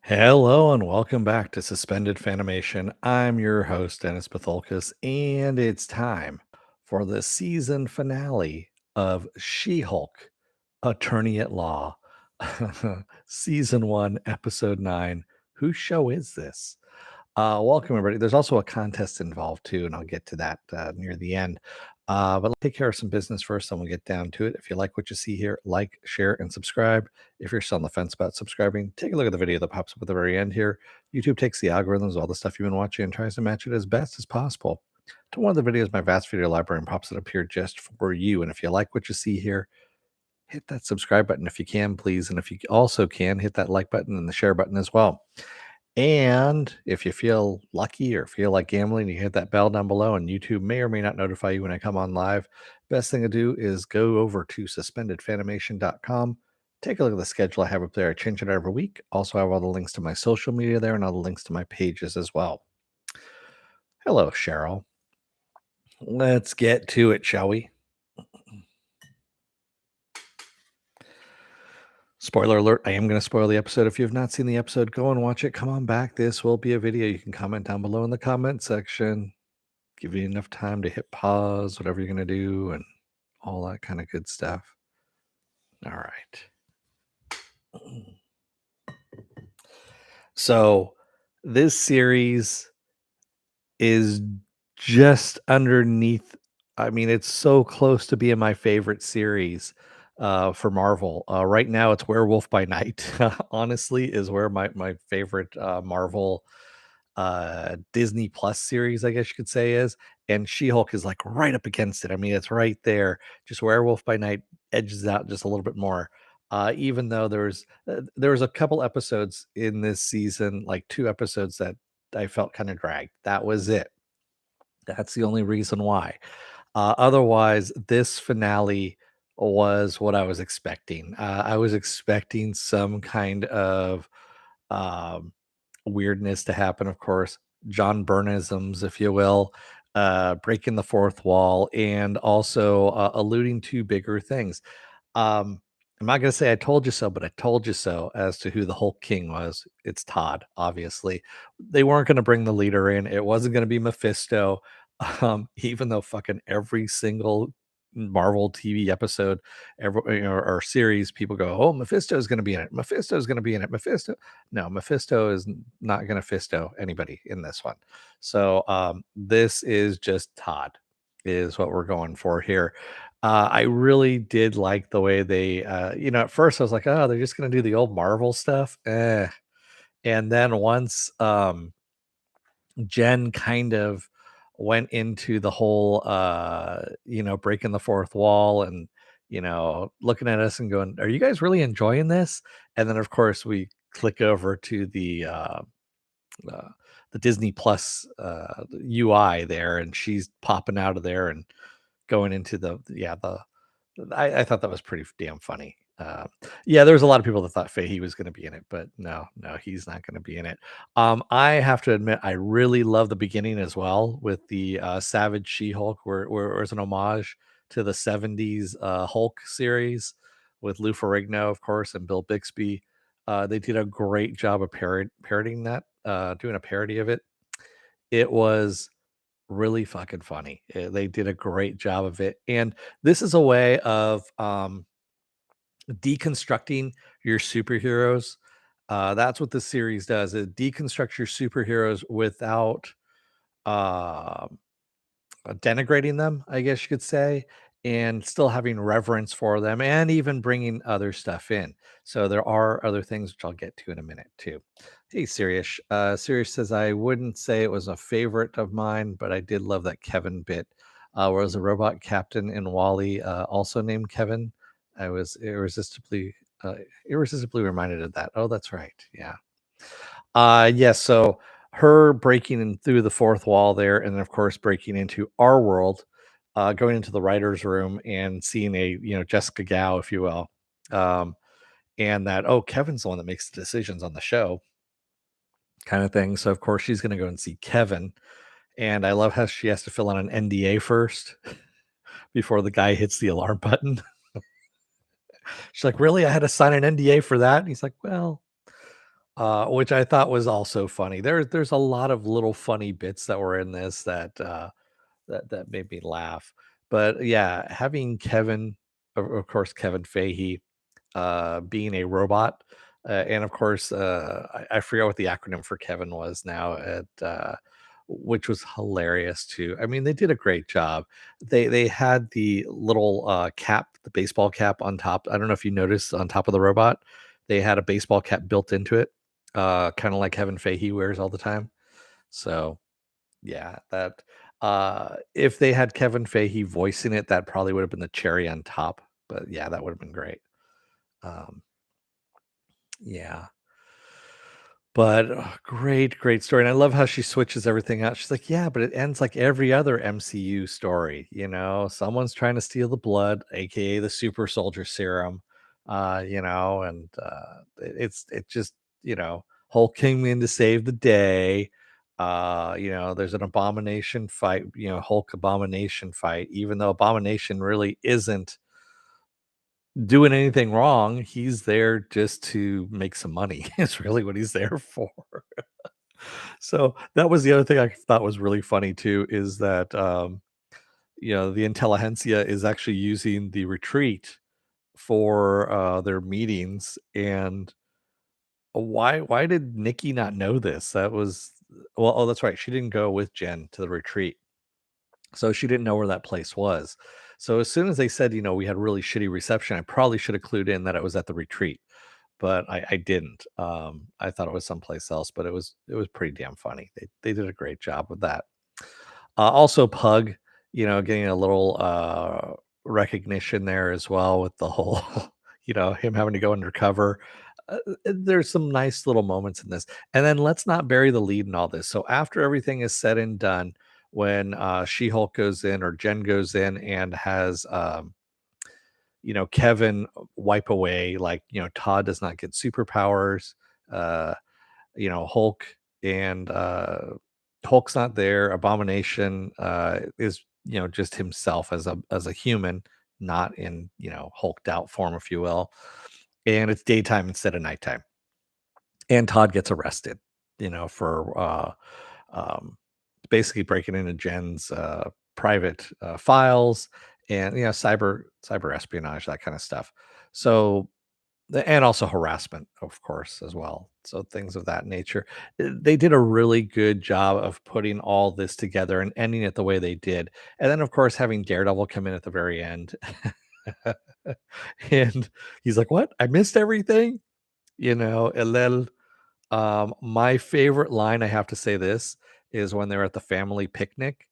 Hello and welcome back to Suspended Fanimation. I'm your host, Dennis Bithoulkas, and it's time for the season finale of She-Hulk, Attorney at Law, Season 1, Episode 9. Whose show is this? Welcome, everybody. There's also a contest involved, too, and I'll get to that near the end. But let's take care of some business first, and we'll get down to it. If you like what you see here, like, share, and subscribe. If you're still on the fence about subscribing, take a look at the video that pops up at the very end here. YouTube takes the algorithms, all the stuff you've been watching, and tries to match it as best as possible to one of the videos, my vast video library, and pops it up here just for you. And if you like what you see here, hit that subscribe button if you can, please. And if you also can, hit that like button and the share button as well. And if you feel lucky or feel like gambling, you hit that bell down below, and YouTube may or may not notify you when I come on live. Best thing to do is go over to suspendedfanimation.com. Take a look at the schedule I have up there. I change it every week. Also, I have all the links to my social media there and all the links to my pages as well. Hello, Cheryl. Let's get to it, shall we? Spoiler alert, I am going to spoil the episode. If you have not seen the episode, go and watch it. Come on back. This will be a video. You can comment down below in the comment section. Give you enough time to hit pause, whatever you're going to do, and all that kind of good stuff. All right. So this series is just underneath. I mean, it's so close to being my favorite series for Marvel. Right now, it's Werewolf by Night, honestly, is where my favorite Marvel Disney Plus series, I guess you could say, is. And She-Hulk is like right up against it. I mean, it's right there. Just Werewolf by Night edges out just a little bit more. Even though there was a couple episodes in this season, like 2 episodes that I felt kind of dragged. That was it. That's the only reason why. Otherwise, this finale was what I was expecting. I was expecting some kind of um, weirdness to happen, of course, John Byrnisms, if you will, breaking the fourth wall, and also alluding to bigger things. I'm not going to say I told you so, but I told you so as to who the Hulk King was. It's Todd, obviously. They weren't going to bring the leader in. It wasn't going to be Mephisto. Even though fucking every single Marvel TV episode, or series, people go, "Oh, Mephisto is going to be in it. Mephisto is going to be in it. Mephisto." No, Mephisto is not going to Fisto anybody in this one. So this is just Todd, is what we're going for here. I really did like the way they, at first I was like, oh, they're just going to do the old Marvel stuff. And then once Jen kind of went into the whole, breaking the fourth wall and, looking at us and going, are you guys really enjoying this? And then, of course, we click over to uh, the Disney Plus UI there, and she's popping out of there and going into I thought that was pretty damn funny. Yeah, there's a lot of people that thought Fahey was going to be in it, but no, he's not going to be in it. I have to admit, I really love the beginning as well with the Savage She-Hulk, where it was an homage to the '70s Hulk series with Lou Ferrigno, of course, and Bill Bixby. They did a great job of parodying that, doing a parody of it. It was really fucking funny. They did a great job of it. And this is a way of deconstructing your superheroes. That's what this series does. It deconstructs your superheroes without uh, denigrating them, I guess you could say, and still having reverence for them and even bringing other stuff in. So there are other things which I'll get to in a minute too. Hey, Sirius. Sirius says, I wouldn't say it was a favorite of mine, but I did love that Kevin bit. Where was a robot captain in Wally, also named Kevin. I was irresistibly reminded of that. Oh, that's right. Yeah. Yes. So her breaking in through the fourth wall there, and then of course breaking into our world, going into the writer's room and seeing a Jessica Gao, if you will, um, and that Kevin's the one that makes the decisions on the show, kind of thing. So of course she's going to go and see Kevin, and I love how she has to fill out an NDA first before the guy hits the alarm button. She's like, "Really? I had to sign an NDA for that?" And he's like, "Well, which I thought was also funny. There's a lot of little funny bits that were in this that made me laugh. But yeah, having Kevin, of course, Kevin Feige, being a robot, and of course, I forget what the acronym for Kevin was now, which was hilarious too. I mean, they did a great job. They had the little cap, the baseball cap on top. I don't know if you noticed on top of the robot, they had a baseball cap built into it, kind of like Kevin Feige wears all the time. So yeah, that if they had Kevin Feige voicing it, that probably would have been the cherry on top. But yeah, that would have been great. Um, yeah. But great, great story. And I love how she switches everything out. She's like, yeah, but it ends like every other MCU story, someone's trying to steal the blood, aka the super soldier serum. And it just, Hulk came in to save the day. There's an abomination fight, Hulk abomination fight, even though abomination really isn't doing anything wrong. He's there just to make some money. It's really what he's there for. So that was the other thing I thought was really funny too, is that the intelligentsia is actually using the retreat for their meetings. And why did Nikki not know this? That was well, oh, that's right. She didn't go with Jen to the retreat. So she didn't know where that place was. So as soon as they said, we had really shitty reception, I probably should have clued in that it was at the retreat, but I didn't. I thought it was someplace else, but it was pretty damn funny. They did a great job with that. Also, Pug, getting a little recognition there as well with the whole, him having to go undercover. There's some nice little moments in this. And then let's not bury the lead in all this. So after everything is said and done, when She-Hulk goes in or Jen goes in and has Kevin wipe away, like, Todd does not get superpowers. Uh, Hulk and Hulk's not there. Abomination is, just himself as a human, not in, hulked out form, if you will. And it's daytime instead of nighttime. And Todd gets arrested, for um, basically breaking into Jen's private files and cyber espionage, that kind of stuff. So and also harassment, of course, as well. So things of that nature. They did a really good job of putting all this together and ending it the way they did. And then, of course, having Daredevil come in at the very end. And he's like, "What? I missed everything?" And then my favorite line, I have to say this, is when they're at the family picnic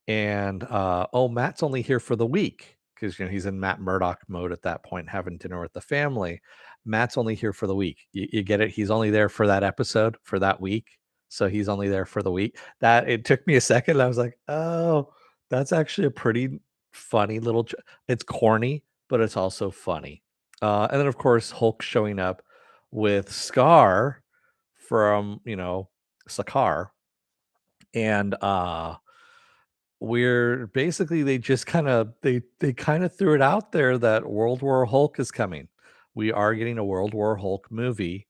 and oh, Matt's only here for the week because he's in Matt Murdock mode at that point, having dinner with the family. Matt's only here for the week. You get it? He's only there for that episode for that week. So he's only there for the week. That it took me a second. I was like, oh, that's actually a pretty funny little. It's corny, but it's also funny. And then of course Hulk showing up with Scar from Sakar, and we're basically they kind of threw it out there that World War Hulk is coming. We are getting a World War Hulk movie.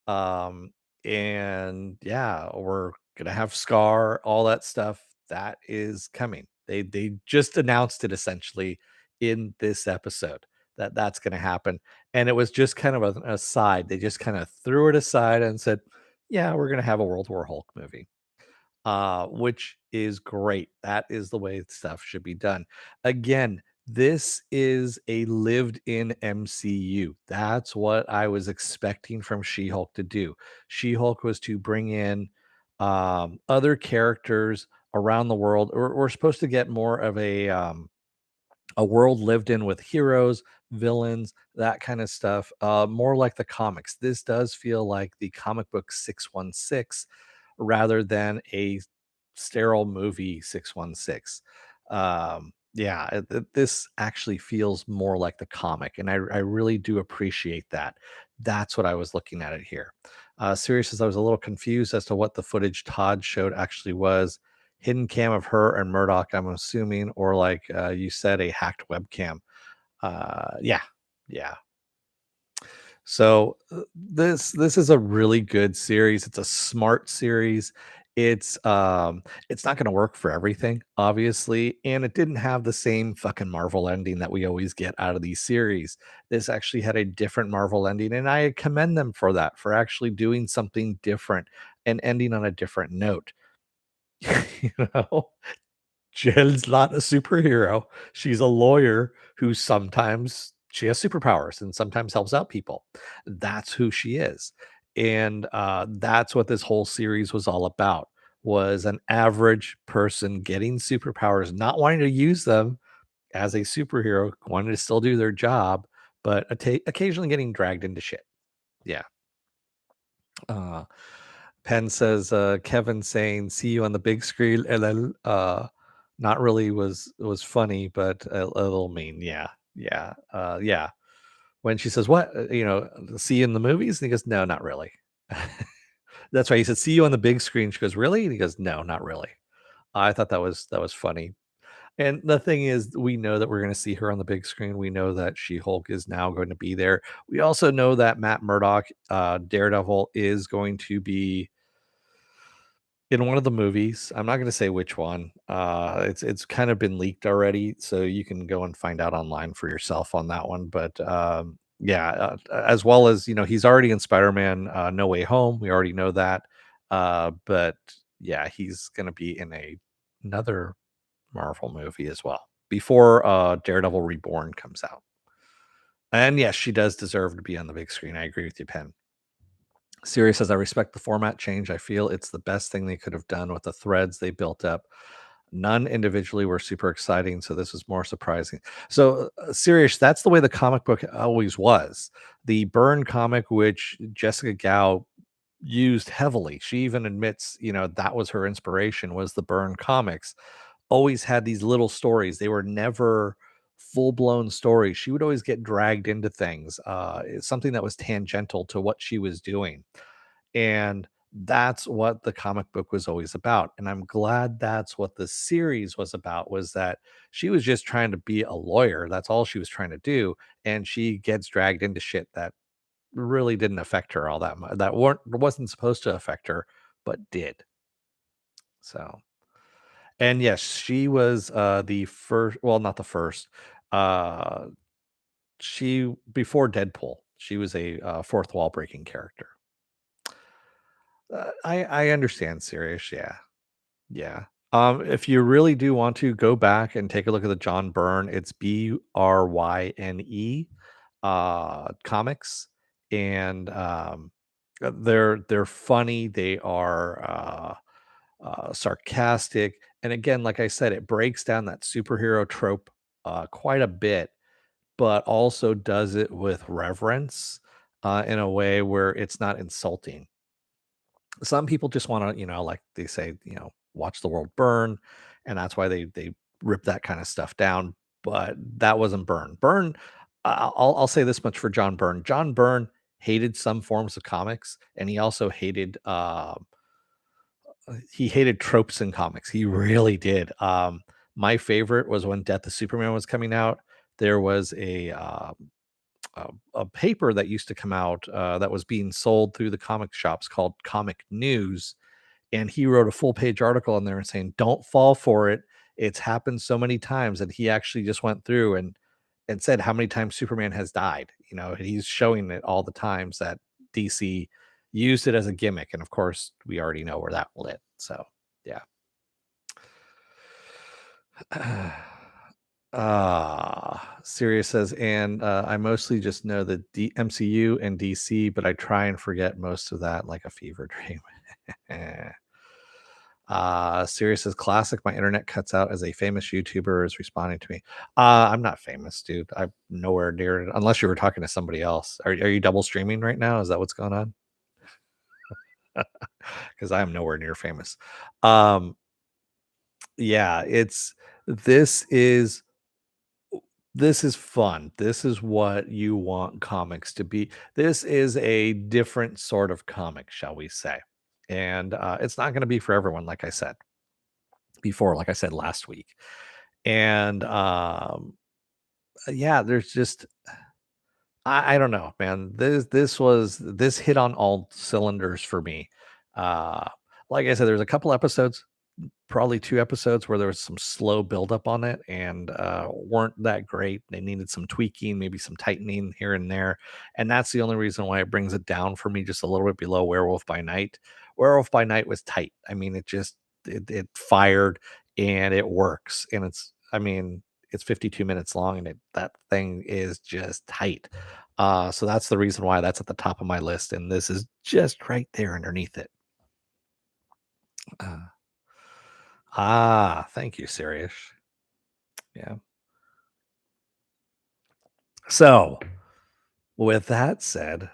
Um, and yeah, we're gonna have Scar, all that stuff that is coming. They just announced it essentially in this episode that that's gonna happen. And it was just kind of an aside. They just kind of threw it aside and said, yeah, we're gonna have a World War Hulk movie, which is great. That is the way stuff should be done. Again, this is a lived in MCU. That's what I was expecting from She Hulk to do. She Hulk was to bring in other characters around the world. We're supposed to get more of a world lived in with heroes, villains, that kind of stuff. More like the comics. This does feel like the comic book 616 rather than a sterile movie 616. Yeah, this actually feels more like the comic, and I really do appreciate that. That's what I was looking at it here. Serious as I was a little confused as to what the footage Todd showed actually was. Hidden cam of her and Murdoch, I'm assuming, or like you said, a hacked webcam. Yeah, yeah. So this is a really good series. It's a smart series. It's it's not going to work for everything, obviously, and it didn't have the same fucking Marvel ending that we always get out of these series. This actually had a different Marvel ending, and I commend them for that, for actually doing something different and ending on a different note. you know, Jen's not a superhero. She's a lawyer who sometimes she has superpowers and sometimes helps out people. That's who she is. And that's what this whole series was all about, was an average person getting superpowers, not wanting to use them as a superhero, wanting to still do their job, but occasionally getting dragged into shit. Yeah. Uh, Penn says, Kevin saying, "See you on the big screen," and then not really was funny, but a little mean. Yeah, yeah, yeah. When she says, "What? See you in the movies?" and he goes, "No, not really." That's right. He said, "See you on the big screen." She goes, "Really?" and he goes, "No, not really." I thought that was funny. And the thing is, we know that we're going to see her on the big screen. We know that She-Hulk is now going to be there. We also know that Matt Murdock, Daredevil, is going to be in one of the movies. I'm not gonna say which one. It's kind of been leaked already, so you can go and find out online for yourself on that one. But yeah, as well as he's already in Spider-Man: No Way Home. We already know that. But yeah, he's gonna be in another Marvel movie as well before Daredevil Reborn comes out. And yes, she does deserve to be on the big screen. I agree with you, Penn. Siri says, I respect the format change. I feel it's the best thing they could have done with the threads they built up. None individually were super exciting, so this was more surprising. So, Sirius, that's the way the comic book always was. The Burn comic, which Jessica Gao used heavily, she even admits, that was her inspiration, was the Burn comics. Always had these little stories. They were never full blown stories. She would always get dragged into things. It's something that was tangential to what she was doing, and that's what the comic book was always about. And I'm glad that's what the series was about, was that she was just trying to be a lawyer. That's all she was trying to do. And she gets dragged into shit that really didn't affect her all that much. That wasn't supposed to affect her, but did. So, and yes, she was the first, well, not the first. Uh she before Deadpool, she was a fourth wall breaking character. I understand, Sirius. Yeah. Yeah. If you really do want to go back and take a look at the John Byrne, it's Bryne comics, and they're funny. They are sarcastic, and again, like I said, it breaks down that superhero trope quite a bit, but also does it with reverence in a way where it's not insulting. Some people just want to, like they say, watch the world burn, and that's why they rip that kind of stuff down. But that wasn't Byrne. Byrne, I'll say this much for John Byrne. John Byrne hated some forms of comics, and he hated tropes in comics. He really did. My favorite was when Death of Superman was coming out. There was a paper that used to come out that was being sold through the comic shops called Comic News, and he wrote a full page article in there saying, "Don't fall for it. It's happened so many times." And he actually just went through and said how many times Superman has died. He's showing it all the times that DC used it as a gimmick, and of course, we already know where that lit. So, yeah. Sirius says, and I mostly just know the MCU and DC, but I try and forget most of that like a fever dream. Sirius says, classic. My internet cuts out as a famous YouTuber is responding to me. I'm not famous, dude. I'm nowhere near it, unless you were talking to somebody else. Are you double streaming right now? Is that what's going on? Because I am nowhere near famous. Um, yeah, this is this is fun. This is what you want comics to be. This is a different sort of comic, shall we say. And it's not going to be for everyone, like I said before, like I said last week. And yeah, there's just I don't know, man. This hit on all cylinders for me. Uh, like I said, there's a couple episodes, probably 2 episodes where there was some slow buildup on it and, weren't that great. They needed some tweaking, maybe some tightening here and there, and that's the only reason why it brings it down for me just a little bit below Werewolf by Night. Werewolf by Night was tight. I mean, it fired and it works, and it's 52 minutes long and that thing is just tight. So that's the reason why that's at the top of my list, and this is just right there underneath it. Uh, thank you, Sirius. Yeah. So, with that said,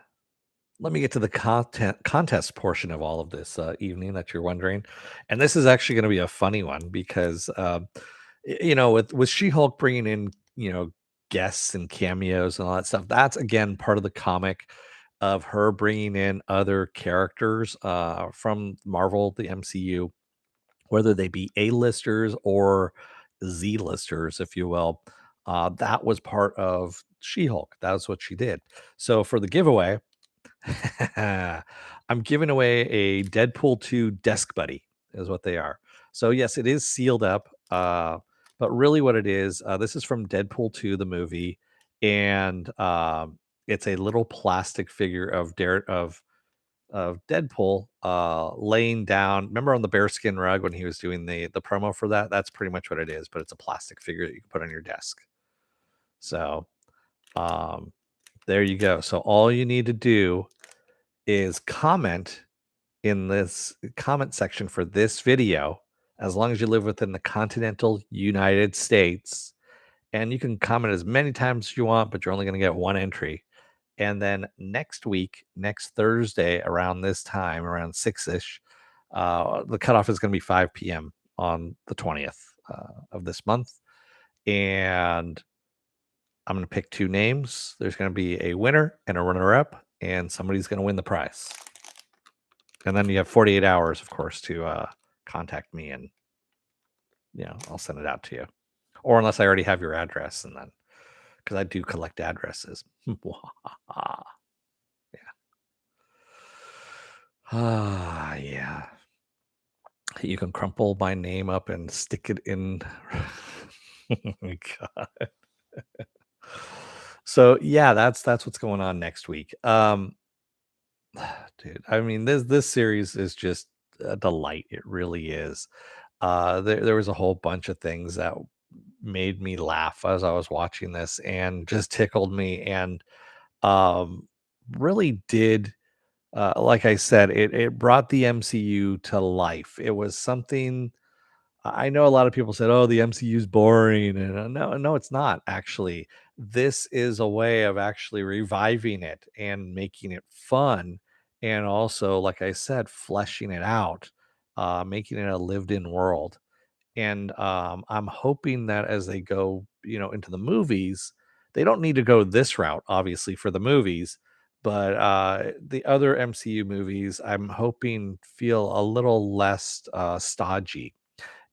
let me get to the contest portion of all of this evening that you're wondering, and this is actually going to be a funny one because, with She-Hulk bringing in guests and cameos and all that stuff, that's again part of the comic of her bringing in other characters from Marvel, the MCU, whether they be A-listers or Z-listers, if you will. That was part of She-Hulk. That's what she did. So for the giveaway, I'm giving away a Deadpool 2 desk buddy, is what they are. So yes, it is sealed up. But really, what it is, this is from Deadpool 2, the movie, and it's a little plastic figure of Deadpool, laying down. Remember on the bearskin rug when he was doing the promo for that? That's pretty much what it is, but it's a plastic figure that you can put on your desk. So, um, there you go. So all you need to do is comment in this comment section for this video, as long as you live within the continental United States, and you can comment as many times as you want, but you're only going to get one entry. And then next week, next Thursday, around this time, around 6-ish, the cutoff is going to be 5 p.m. on the 20th of this month. And I'm going to pick two names. There's going to be a winner and a runner up, and somebody's going to win the prize. And then you have 48 hours, of course, to contact me, and I'll send it out to you. Or unless I already have your address, and then because I do collect addresses. Yeah. You can crumple my name up and stick it in. Oh my God. So yeah, that's what's going on next week. Dude, I mean this series is just a delight. It really is. There was a whole bunch of things that made me laugh as I was watching this and just tickled me and um really did like I said, it brought the MCU to life. It was something. I know a lot of people said, "Oh, the MCU is boring," and no, no, it's not actually. This is a way of actually reviving it and making it fun, and also, like I said, fleshing it out, making it a lived-in world. And I'm hoping that as they go, into the movies, they don't need to go this route, obviously, for the movies. But the other MCU movies, I'm hoping feel a little less stodgy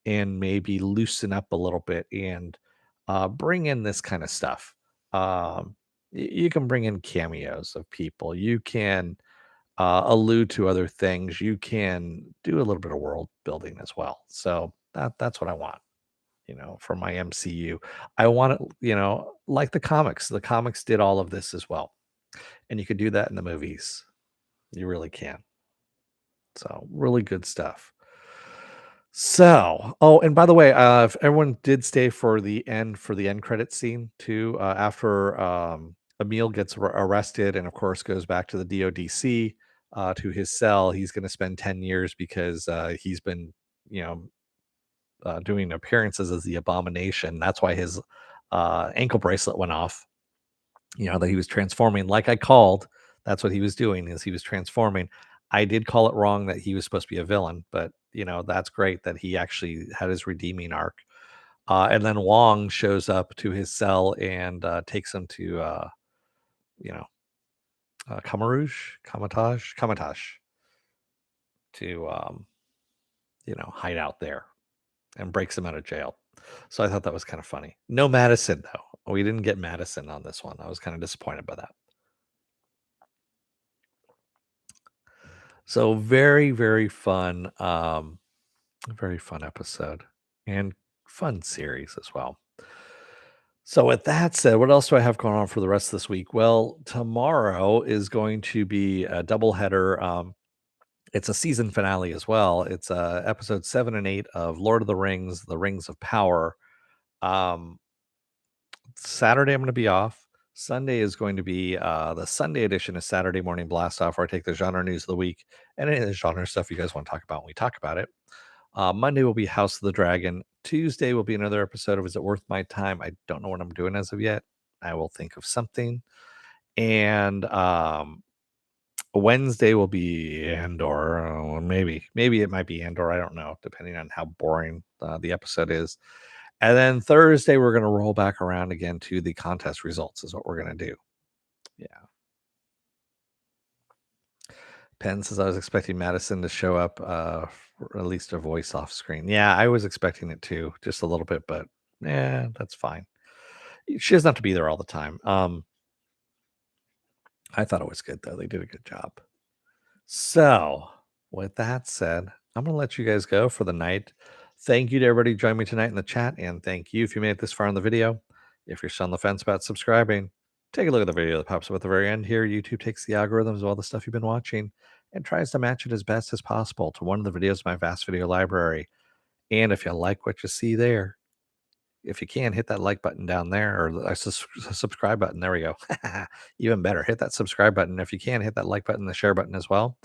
and maybe loosen up a little bit and bring in this kind of stuff. You can bring in cameos of people. You can allude to other things. You can do a little bit of world building as well. So that's what I want. For my MCU, I want it. Like the comics. The comics did all of this as well, and you could do that in the movies. You really can. So really good stuff. So, oh, and by the way, if everyone did stay for the end credit scene too, after Emil gets arrested and of course goes back to the DODC to his cell, he's going to spend 10 years because he's been, you know, doing appearances as the Abomination. That's why his ankle bracelet went off. That he was transforming like I called. That's what he was doing is he was transforming. I did call it wrong that he was supposed to be a villain, but that's great that he actually had his redeeming arc. And then Wong shows up to his cell and takes him to you know Kamatage to hide out there and breaks him out of jail. So I thought that was kind of funny. No Madison though. We didn't get Madison on this one. I was kind of disappointed by that. So very, very fun episode and fun series as well. So with that said, what else do I have going on for the rest of this week? Well, tomorrow is going to be a doubleheader. It's a season finale as well. It's episode 7 and 8 of Lord of the Rings, The Rings of Power. Um, Saturday I'm going to be off. Sunday is going to be the Sunday edition of Saturday Morning Blast Off, where I take the genre news of the week and any of the genre stuff you guys want to talk about when we talk about it. Monday will be House of the Dragon. Tuesday will be another episode of Is It Worth My Time? I don't know what I'm doing as of yet. I will think of something. And Wednesday will be Andor. Maybe it might be Andor. I don't know, depending on how boring the episode is. And then Thursday, we're going to roll back around again to the contest results, is what we're going to do. Yeah. Penn says I was expecting Madison to show up, for at least a voice off screen. Yeah, I was expecting it too, just a little bit, but yeah, that's fine. She doesn't have to be there all the time. I thought it was good though. They did a good job. So, with that said, I'm going to let you guys go for the night. Thank you to everybody who joined me tonight in the chat, and thank you if you made it this far in the video. If you're still on the fence about subscribing, take a look at the video that pops up at the very end here. YouTube takes the algorithms of all the stuff you've been watching and tries to match it as best as possible to one of the videos in my vast video library. And if you like what you see there, if you can, hit that like button down there, or the subscribe button. There we go. Even better, hit that subscribe button. If you can, hit that like button, the share button as well.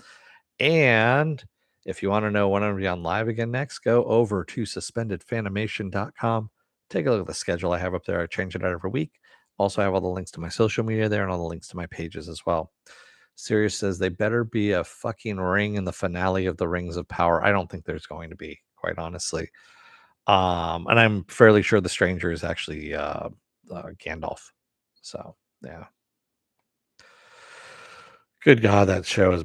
And if you want to know when I'm going to be on live again next, go over to suspendedfanimation.com. Take a look at the schedule I have up there. I change it out every week. Also, I have all the links to my social media there and all the links to my pages as well. Sirius says they better be a fucking ring in the finale of the Rings of Power. I don't think there's going to be, quite honestly. And I'm fairly sure the stranger is actually Gandalf. So, yeah. Good God, that show is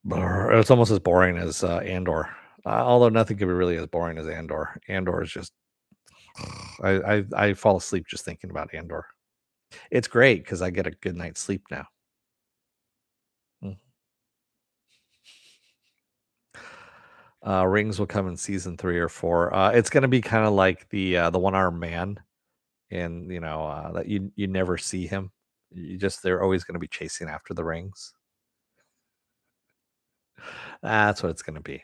it's almost as boring as Andor. Although nothing could be really as boring as Andor. Andor is just I fall asleep just thinking about Andor. It's great because I get a good night's sleep now. Mm. Rings will come in season 3 or 4. It's going to be kind of like the one armed man, and that you never see him. They're always going to be chasing after the rings. That's what it's going to be.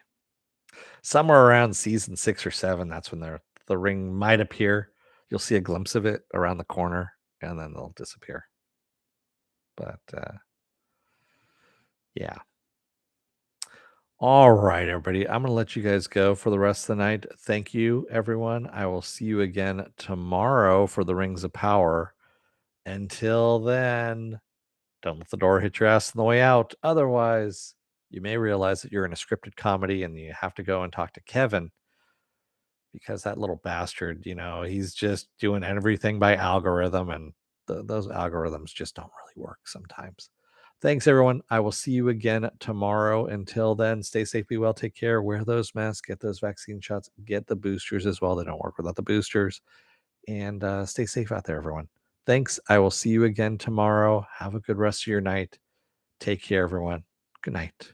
Somewhere around season 6 or 7, that's when the ring might appear. You'll see a glimpse of it around the corner, and then they'll disappear. But yeah. All right, everybody. I'm gonna let you guys go for the rest of the night. Thank you, everyone. I will see you again tomorrow for the Rings of Power. Until then, don't let the door hit your ass on the way out. Otherwise, you may realize that you're in a scripted comedy and you have to go and talk to Kevin, because that little bastard, he's just doing everything by algorithm, and those algorithms just don't really work sometimes. Thanks, everyone. I will see you again tomorrow. Until then, stay safe, be well, take care, wear those masks, get those vaccine shots, get the boosters as well. They don't work without the boosters. And stay safe out there, everyone. Thanks. I will see you again tomorrow. Have a good rest of your night. Take care, everyone. Good night.